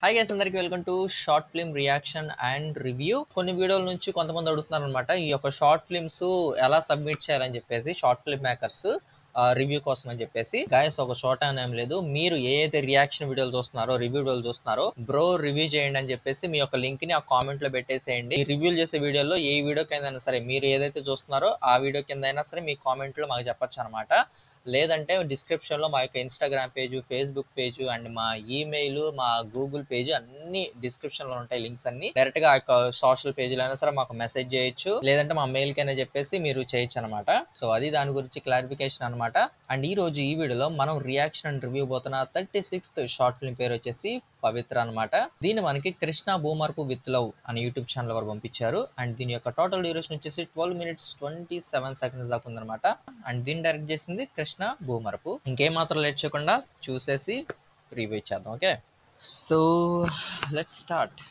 Hi guys, అందరికి welcome to short film reaction and review. కొన్ని వీడియోల నుంచి కొంతమంది అడుగుతున్నారు అనమాట, ఈ యొక్క షార్ట్ ఫిల్మ్స్ ఎలా సబ్మిట్ చేయాలని చెప్పేసి షార్ట్ ఫిల్మ్ మేకర్స్ రివ్యూ కోసం అని చెప్పేసి. గాయస్, ఒక షార్ట్ అని ఏం లేదు, మీరు ఏ అయితే రియాక్షన్ వీడియోలు చూస్తున్నారో, రివ్యూ వీడియోలు చూస్తున్నారో, బ్రో రివ్యూ చేయండి అని చెప్పేసి మీ యొక్క లింక్ ని ఆ కామెంట్ లో పెట్టేసేయండి. ఈ రివ్యూలు చేసే వీడియోలో ఏ వీడియో కింద సరే, మీరు ఏదైతే చూస్తున్నారో ఆ వీడియో కింద అయినా సరే మీ కామెంట్ లో మాకు చెప్పొచ్చు అనమాట. లేదంటే డిస్క్రిప్షన్లో మా యొక్క Instagram page, Facebook page and మా ఈమెయిల్, మా గూగుల్ పేజ్ అన్ని డిస్క్రిప్షన్లో ఉంటాయి. లింక్స్ అన్ని డైరెక్ట్ గా ఆ యొక్క సోషల్ పేజ్లో అయినా సరే మాకు మెసేజ్ చేయొచ్చు, లేదంటే మా మెయిల్ కైనా చెప్పేసి మీరు చేయొచ్చు అనమాట. సో అది దాని గురించి క్లారిఫికేషన్ అనమాట. అండ్ ఈ రోజు ఈ వీడియోలో మనం రియాక్షన్ అండ్ రివ్యూ పోతున్న 36th షార్ట్ ఫిల్మ్ పేరు వచ్చేసి పవిత్ర అనమాట. దీన్ని మనకి కృష్ణ భూమర్పు విత్ లవ్ అని యూట్యూబ్ ఛానల్ వారు పంపించారు. అండ్ దీని యొక్క టోటల్ డ్యూరేషన్ వచ్చేసి 12 minutes 27 seconds దాకా ఉందన్నమాట. అండ్ దీన్ని డైరెక్ట్ చేసింది కృష్ణ భూమర్పు. ఇంకేం మాత్రం లేట్ చేయకుండా చూసేసి రివ్యూ చేద్దాం. Okay, so let's start.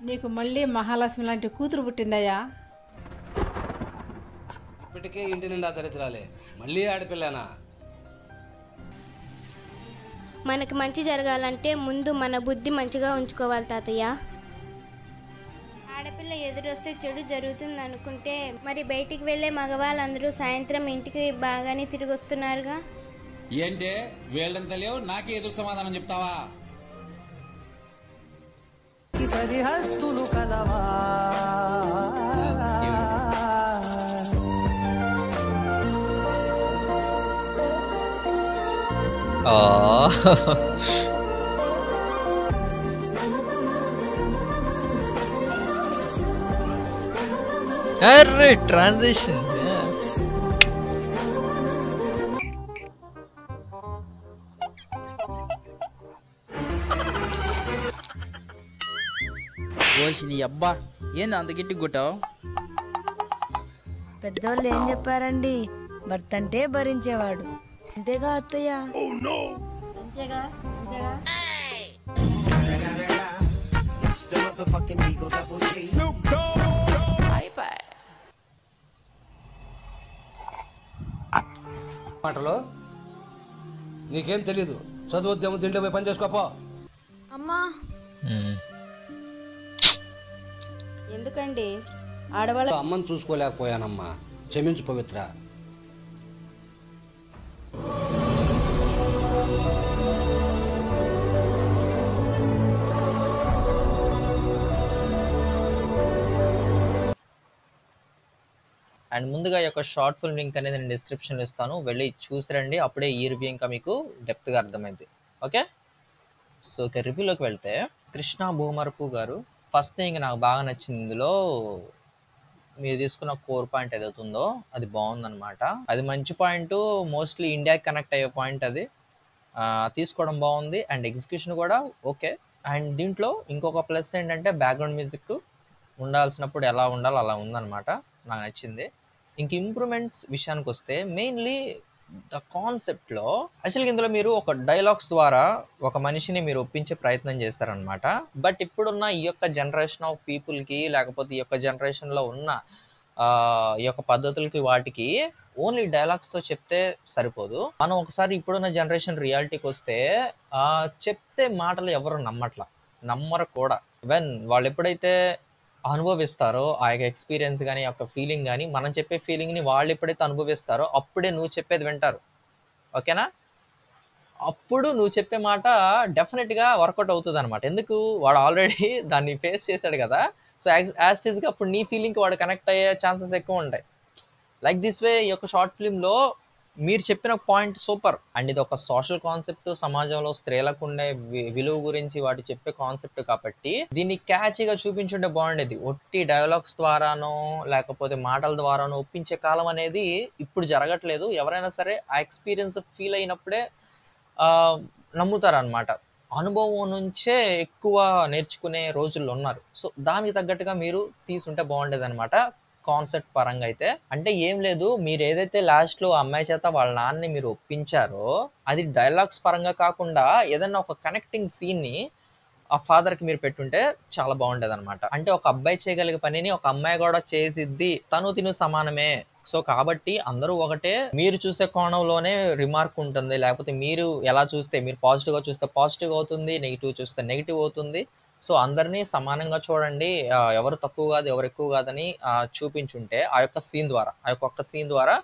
నీకు మళ్ళీ మహాలక్ష్మి లాంటి కూతురు పుట్టిందయ్యా. ఇప్పటికే ఇంటి నిండా చరిత్రాలే, మళ్ళీ ఆడపిల్లనా? మనకు మంచి జరగాలంటే ముందు మన బుద్ధి మంచిగా ఉంచుకోవాలి తాతయ్య. ఆడపిల్ల ఎదురొస్తే చెడు జరుగుతుంది అనుకుంటే మరి బయటికి వెళ్ళే మగవాళ్ళందరూ సాయంత్రం ఇంటికి బాగానే తిరిగి వస్తున్నారుగా. ఏంటే వీళ్ళంత లేవు, నాకే ఎదురు సమాధానం చెప్తావా? సరిహద్దులు కలవా అరే ట్రాన్సిషన్ నీ అబ్బా, ఏంది అంత గట్టి కొట్టావు? పెద్దోళ్ళు ఏం చెప్పారండి, భర్త అంటే భరించేవాడు, అంతేగా అత్తయ్య? అంతేగా అంతేగా. మాటలో నీకేం తెలీదు. చదువుద్దేమో తింటే పోయి పని చేసుకోపో. అమ్మా, ఎందుకండి ఆడవాళ్ళ అమ్మని చూసుకోలేకపోయానమ్మా, క్షమించు పవిత్ర. అండ్ ముందుగా ఈ యొక్క షార్ట్ ఫిల్మ్ లింక్ అనేది నేను డిస్క్రిప్షన్లో ఇస్తాను, వెళ్ళి చూసిరండి. అప్పుడే ఈ రివ్యూ ఇంకా మీకు డెప్త్గా అర్థమైంది. ఓకే, సో ఇక రివ్యూలోకి వెళ్తే, కృష్ణ భూమర్పు గారు ఫస్ట్ థింగ్ నాకు బాగా నచ్చింది ఇందులో, మీరు తీసుకున్న కోర్ పాయింట్ ఏదైతే ఉందో అది బాగుందన్నమాట. అది మంచి పాయింట్, మోస్ట్లీ ఇండియాకి కనెక్ట్ అయ్యే పాయింట్. అది తీసుకోవడం బాగుంది అండ్ ఎగ్జిక్యూషన్ కూడా ఓకే. అండ్ దీంట్లో ఇంకొక ప్లస్ ఏంటంటే బ్యాక్గ్రౌండ్ మ్యూజిక్ ఉండాల్సినప్పుడు ఎలా ఉండాలో అలా ఉందన్నమాట, నాకు నచ్చింది. ఇంక ఇంప్రూవ్మెంట్స్ విషయానికి వస్తే, మెయిన్లీ ద కాన్సెప్ట్లో యాక్చువల్గా ఇందులో మీరు ఒక డైలాగ్స్ ద్వారా ఒక మనిషిని మీరు ఒప్పించే ప్రయత్నం చేస్తారనమాట. బట్ ఇప్పుడున్న ఈ యొక్క జనరేషన్ ఆఫ్ పీపుల్కి, లేకపోతే ఈ యొక్క జనరేషన్లో ఉన్న ఈ యొక్క పద్ధతులకి, వాటికి ఓన్లీ డైలాగ్స్తో చెప్తే సరిపోదు. మనం ఒకసారి ఇప్పుడున్న జనరేషన్ రియాలిటీకి వస్తే చెప్తే మాటలు ఎవరు నమ్మరు కూడా. వాళ్ళు ఎప్పుడైతే అనుభవిస్తారో ఆ యొక్క ఎక్స్పీరియన్స్ కానీ, యొక్క ఫీలింగ్ కానీ, మనం చెప్పే ఫీలింగ్ని వాళ్ళు ఎప్పుడైతే అనుభవిస్తారో అప్పుడే నువ్వు చెప్పేది వింటారు. ఓకేనా? అప్పుడు నువ్వు చెప్పే మాట డెఫినెట్గా వర్కౌట్ అవుతుంది అనమాట. ఎందుకు, వాడు ఆల్రెడీ దాన్ని ఫేస్ చేశాడు కదా. సో యాజ్ టీజ్గా అప్పుడు నీ ఫీలింగ్కి వాడు కనెక్ట్ అయ్యే ఛాన్సెస్ ఎక్కువ ఉంటాయి. లైక్ దిస్ వే ఈ యొక్క షార్ట్ ఫిల్మ్లో మీరు చెప్పిన పాయింట్ సూపర్. అండ్ ఇది ఒక సోషల్ కాన్సెప్ట్, సమాజంలో స్త్రీలకు ఉండే విలువ గురించి వాటి చెప్పే కాన్సెప్ట్ కాబట్టి దీన్ని క్యాచీగా చూపించుంటే బాగుండేది. ఒట్టి డైలాగ్స్ ద్వారానో లేకపోతే మాటల ద్వారానో ఒప్పించే కాలం అనేది ఇప్పుడు జరగట్లేదు. ఎవరైనా సరే ఆ ఎక్స్పీరియన్స్ ఫీల్ అయినప్పుడే నమ్ముతారనమాట. అనుభవం నుంచే ఎక్కువ నేర్చుకునే రోజుల్లో ఉన్నారు. సో దానికి తగ్గట్టుగా మీరు తీసుంటే బాగుండేది అనమాట. కాన్సెప్ట్ పరంగా అయితే అంటే ఏం లేదు, మీరు ఏదైతే లాస్ట్ లో అమ్మాయి చేత వాళ్ళ నాన్నని మీరు ఒప్పించారో అది డైలాగ్స్ పరంగా కాకుండా ఏదైనా ఒక కనెక్టింగ్ సీన్ ని ఆ ఫాదర్ కి మీరు పెట్టుంటే చాలా బాగుండేది అనమాట. అంటే ఒక అబ్బాయి చేయగలిగే పనిని ఒక అమ్మాయి కూడా చేసిద్ది, తను తిను సమానమే. సో కాబట్టి అందరూ ఒకటే, మీరు చూసే కోణంలోనే రిమార్క్ ఉంటుంది, లేకపోతే మీరు ఎలా చూస్తే, మీరు పాజిటివ్ గా చూస్తే పాజిటివ్ అవుతుంది, నెగిటివ్ చూస్తే నెగిటివ్ అవుతుంది. సో అందరినీ సమానంగా చూడండి, ఎవరు తక్కువ కాదు ఎవరు ఎక్కువ కాదని చూపించుంటే ఆ యొక్క సీన్ ద్వారా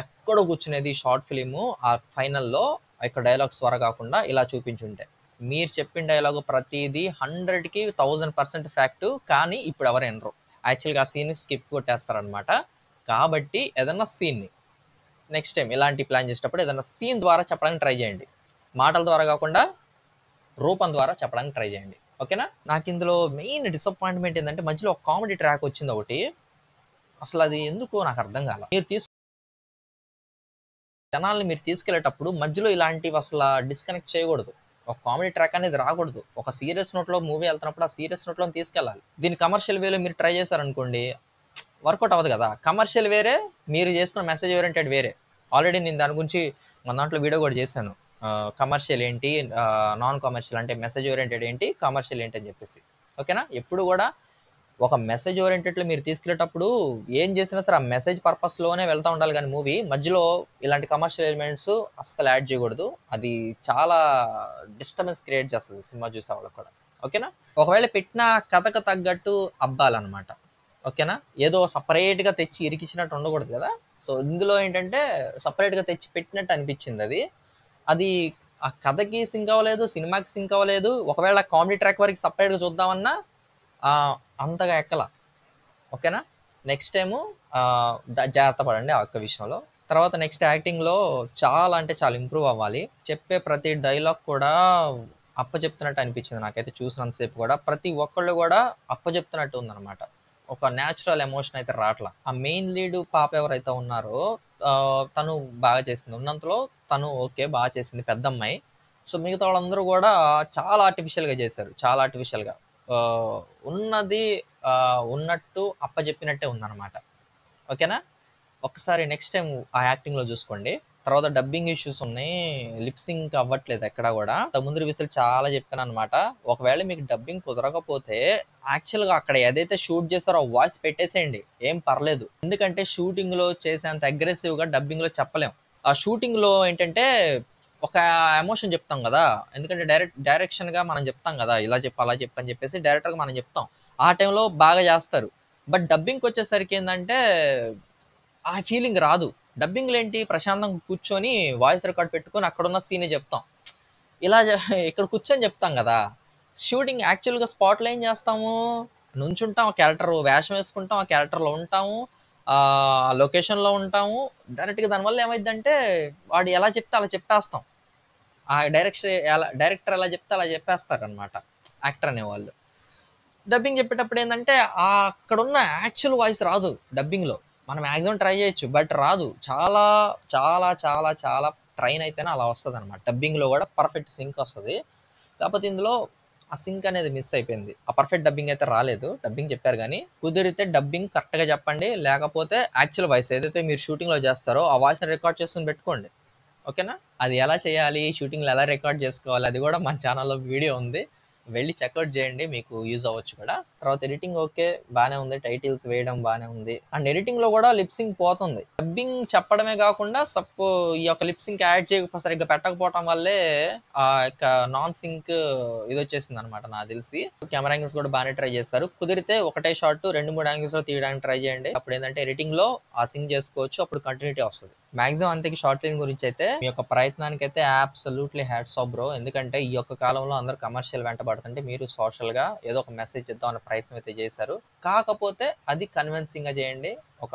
ఎక్కడో కూర్చునేది షార్ట్ ఫిలిము ఆ ఫైనల్లో ఆ యొక్క డైలాగ్స్ ద్వారా కాకుండా ఇలా చూపించుంటే, మీరు చెప్పిన డైలాగ్ ప్రతిదీ 100కి 1000% ఫ్యాక్ట్. కానీ ఇప్పుడు ఎవరు వినరు, యాక్చువల్గా ఆ సీన్ స్కిప్ కొట్టేస్తారనమాట. కాబట్టి ఏదన్నా సీన్ని నెక్స్ట్ టైం ఇలాంటి ప్లాన్ చేసేటప్పుడు ఏదైనా సీన్ ద్వారా చెప్పడానికి ట్రై చేయండి, మాటల ద్వారా కాకుండా రూపం ద్వారా చెప్పడానికి ట్రై చేయండి. ఓకేనా? నాకు ఇందులో మెయిన్ డిసప్పాయింట్మెంట్ ఏంటంటే మధ్యలో ఒక కామెడీ ట్రాక్ వచ్చింది ఒకటి, అసలు అది ఎందుకో నాకు అర్థం కాల. జనాల్ని మీరు తీసుకెళ్లేటప్పుడు మధ్యలో ఇలాంటివి అసలు డిస్కనెక్ట్ చేయకూడదు, ఒక కామెడీ ట్రాక్ అనేది రాకూడదు. ఒక సీరియస్ నోట్లో మూవీ వెళ్తున్నప్పుడు ఆ సీరియస్ నోట్లో తీసుకెళ్ళాలి. దీన్ని కమర్షియల్ వేలో మీరు ట్రై చేశారనుకోండి వర్కౌట్ అవ్వదు కదా. కమర్షియల్ వేరే, మీరు చేసుకున్న మెసేజ్ ఓరియంటెడ్ వేరే. ఆల్రెడీ నేను దాని గురించి మన దాంట్లో వీడియో కూడా చేశాను, కమర్షియల్ ఏంటి, నాన్ కమర్షియల్ అంటే మెసేజ్ ఓరియంటెడ్ ఏంటి, కమర్షియల్ ఏంటి అని చెప్పేసి. ఓకేనా? ఎప్పుడు కూడా ఒక మెసేజ్ ఓరియంటెడ్లో మీరు తీసుకెళ్ళేటప్పుడు ఏం చేసినా సరే ఆ మెసేజ్ పర్పస్లోనే వెళ్తూ ఉండాలి, కానీ మూవీ మధ్యలో ఇలాంటి కమర్షియల్ ఎలిమెంట్స్ అస్సలు యాడ్ చేయకూడదు. అది చాలా డిస్టర్బెన్స్ క్రియేట్ చేస్తుంది సినిమా చూసే వాళ్ళకి కూడా. ఓకేనా? ఒకవేళ పెట్టిన కథకు తగ్గట్టు అబ్బాలన్నమాట. ఓకేనా? ఏదో సపరేట్గా తెచ్చి ఇరికిచ్చినట్టు ఉండకూడదు కదా. సో ఇందులో ఏంటంటే సపరేట్గా తెచ్చి పెట్టినట్టు అనిపించింది. అది ఆ కథకి సింక్ అవ్వలేదు, సినిమాకి సింక్ అవ్వలేదు. ఒకవేళ కామెడీ ట్రాక్ వరకు సపరేట్గా చూద్దామన్నా అంతగా ఎక్కల. ఓకేనా? నెక్స్ట్ టైము జాగ్రత్త పడండి ఆ ఒక్క విషయంలో. తర్వాత నెక్స్ట్ యాక్టింగ్లో చాలా అంటే చాలా ఇంప్రూవ్ అవ్వాలి. చెప్పే ప్రతి డైలాగ్ కూడా అప్పచెప్తున్నట్టు అనిపించింది నాకైతే చూసినంతసేపు కూడా. ప్రతి ఒక్కళ్ళు కూడా అప్పచెప్తున్నట్టు ఉందన్నమాట, ఒక న్యాచురల్ ఎమోషన్ అయితే రావట్లా. ఆ మెయిన్ లీడ్ పాప ఎవరైతే ఉన్నారో తను బాగా చేసింది, ఉన్నంతలో తను ఓకే బాగా చేసింది, పెద్ద అమ్మాయి. సో మిగతా వాళ్ళందరూ కూడా చాలా ఆర్టిఫిషియల్గా చేశారు, చాలా ఆర్టిఫిషియల్గా ఉన్నది ఉన్నట్టు అప్పచెప్పినట్టే ఉందన్నమాట. ఓకేనా? ఒకసారి నెక్స్ట్ టైం ఆ యాక్టింగ్లో చూసుకోండి. తర్వాత డబ్బింగ్ ఇష్యూస్ ఉన్నాయి, లిప్సింగ్ అవ్వట్లేదు ఎక్కడా కూడా. ముందు రివ్యూస్లో చాలా చెప్పాను అనమాట. ఒకవేళ మీకు డబ్బింగ్ కుదరకపోతే యాక్చువల్గా అక్కడ ఏదైతే షూట్ చేస్తారో ఆ వాయిస్ పెట్టేసేయండి, ఏం పర్లేదు. ఎందుకంటే షూటింగ్లో చేసేంత అగ్రెసివ్గా డబ్బింగ్లో చెప్పలేం. ఆ షూటింగ్లో ఏంటంటే ఒక ఎమోషన్ చెప్తాం కదా, ఎందుకంటే డైరెక్షన్గా మనం చెప్తాం కదా, ఇలా చెప్పు అలా చెప్పు అని చెప్పేసి డైరెక్టర్గా మనం చెప్తాం. ఆ టైంలో బాగా చేస్తారు. బట్ డబ్బింగ్కి వచ్చేసరికి ఏంటంటే ఆ ఫీలింగ్ రాదు. డబ్బింగ్లో ఏంటి, ప్రశాంతంగా కూర్చొని వాయిస్ రికార్డ్ పెట్టుకొని అక్కడున్న సీనే చెప్తాం, ఇలా ఇక్కడ కూర్చొని చెప్తాం కదా. షూటింగ్ యాక్చువల్గా స్పాట్లో ఏం చేస్తాము, నుంచుంటాం, ఆ క్యారెక్టర్ వేషం వేసుకుంటాం, ఆ క్యారెక్టర్లో ఉంటాము, ఆ లొకేషన్లో ఉంటాము. డైరెక్ట్గా దానివల్ల ఏమైందంటే వాడు ఎలా చెప్తే అలా చెప్పేస్తాం, ఆ డైరెక్టర్ ఎలా చెప్తే అలా చెప్పేస్తారు అనమాట యాక్టర్ అనేవాళ్ళు. డబ్బింగ్ చెప్పేటప్పుడు ఏంటంటే అక్కడున్న యాక్చువల్ వాయిస్ రాదు డబ్బింగ్లో. మనం మ్యాక్సిమం ట్రై చేయొచ్చు బట్ రాదు. చాలా చాలా చాలా చాలా ట్రైన్ అయితేనే అలా వస్తుంది అనమాట. డబ్బింగ్లో కూడా పర్ఫెక్ట్ సింక్ వస్తుంది, కాకపోతే ఇందులో ఆ సింక్ అనేది మిస్ అయిపోయింది. ఆ పర్ఫెక్ట్ డబ్బింగ్ అయితే రాలేదు. డబ్బింగ్ చెప్పారు కానీ కుదిరితే డబ్బింగ్ కరెక్ట్గా చెప్పండి, లేకపోతే యాక్చువల్ వాయిస్ ఏదైతే మీరు షూటింగ్లో చేస్తారో ఆ వాయిస్ని రికార్డ్ చేసుకుని పెట్టుకోండి. ఓకేనా? అది ఎలా చేయాలి, షూటింగ్లో ఎలా రికార్డ్ చేసుకోవాలి, అది కూడా మన ఛానల్లో వీడియో ఉంది, వెళ్ళి చెక్అవుట్ చేయండి, మీకు యూజ్ అవ్వచ్చు కూడా. తర్వాత ఎడిటింగ్ ఓకే బాగానే ఉంది, టైటిల్స్ వేయడం బాగానే ఉంది, అండ్ ఎడిటింగ్లో కూడా లిప్సింగ్ పోతుంది. డబ్బింగ్ చెప్పడమే కాకుండా ఈ యొక్క లిప్సింగ్ యాడ్ సరిగ్గా పెట్టకపోవడం వల్లే ఆ యొక్క నాన్ సింక్ ఇది వచ్చేసింది అనమాట నాకు తెలిసి. కెమెరా యాంగిల్స్ కూడా బాగానే ట్రై చేస్తారు. కుదిరితే ఒకటే షాట్ 2-3 యాంగిల్స్లో తీయడానికి ట్రై చేయండి. అప్పుడు ఏంటంటే ఎడిటింగ్లో ఆ సింక్ చేసుకోవచ్చు, అప్పుడు కంటిన్యూటీ వస్తుంది. మాక్సిమం అంతకి షార్ట్ ఫిల్మ్ గురించి అయితే మీ యొక్క ప్రయత్నానికి అయితే అబ్సల్యూట్లీ హ్యాట్స్ ఆఫ్ బ్రో. ఎందుకంటే ఈ యొక్క కాలంలో అందరూ కమర్షియల్ వెంటబడుతుంటే మీరు సోషల్గా ఏదో ఒక మెసేజ్ ఇద్దాం అనే ప్రయత్నం అయితే చేశారు. కాకపోతే అది కన్విన్సింగ్గా చేయండి, ఒక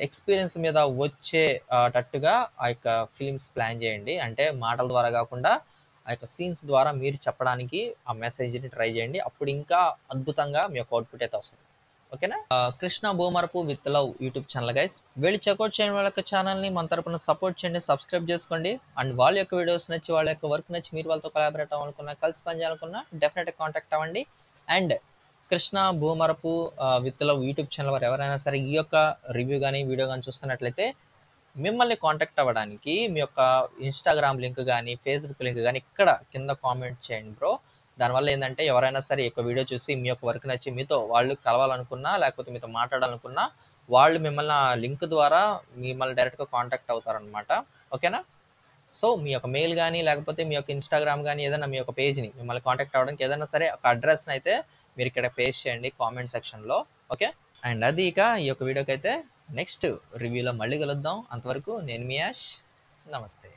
ఎక్స్పీరియన్స్ మీద వచ్చేటట్టుగా ఆ యొక్క ఫిలిమ్స్ ప్లాన్ చేయండి. అంటే మాటల ద్వారా కాకుండా ఆ యొక్క సీన్స్ ద్వారా మీరు చెప్పడానికి ఆ మెసేజ్ని ట్రై చేయండి. అప్పుడు ఇంకా అద్భుతంగా మీ యొక్క అవుట్పుట్ అయితే వస్తుంది. ఓకేనా? Krishna Bhumarapu with love YouTube channel guys, వెళ్ళి చెక్అవుట్ చేయండి. వాళ్ళ యొక్క ఛానల్ని మన తరపున సపోర్ట్ చేయండి, సబ్స్క్రైబ్ చేసుకోండి. అండ్ వాళ్ళ యొక్క వీడియోస్ నచ్చి, వాళ్ళ యొక్క వర్క్ నచ్చి, మీరు వాళ్ళతో కొలాబరేట్ అవ్వాలనుకున్నా, కలిసి పనిచేయాలనుకున్నా డెఫినెట్గా కాంటాక్ట్ అవ్వండి. అండ్ కృష్ణ భూమరపు విత్తుల యూట్యూబ్ ఛానల్ వారు ఎవరైనా సరే ఈ యొక్క రివ్యూ కానీ వీడియో కానీ చూస్తున్నట్లయితే మిమ్మల్ని కాంటాక్ట్ అవ్వడానికి మీ యొక్క ఇన్స్టాగ్రామ్ లింక్ కానీ ఫేస్బుక్ లింక్ కానీ ఇక్కడ కింద కామెంట్ చేయండి బ్రో. దానివల్ల ఏంటంటే ఎవరైనా సరే ఈ యొక్క వీడియో చూసి మీ యొక్క వర్క్ నచ్చి మీతో వాళ్ళు కలవాలనుకున్నా లేకపోతే మీతో మాట్లాడాలనుకున్నా వాళ్ళు మిమ్మల్ని ఆ లింక్ ద్వారా మిమ్మల్ని డైరెక్ట్గా కాంటాక్ట్ అవుతారనమాట. ఓకేనా? సో మీ యొక్క మెయిల్ కానీ లేకపోతే మీ యొక్క ఇన్స్టాగ్రామ్ కానీ ఏదైనా మీ యొక్క పేజ్ని మిమ్మల్ని కాంటాక్ట్ అవ్వడానికి ఏదైనా సరే ఒక అడ్రస్ని అయితే మీరు ఇక్కడ పేస్ట్ చేయండి కామెంట్ సెక్షన్లో. ఓకే, అండ్ అది ఇక ఈ యొక్క వీడియోకి అయితే నెక్స్ట్ రివ్యూలో మళ్ళీ కలుద్దాం. అంతవరకు నేను మీ యాష్, నమస్తే.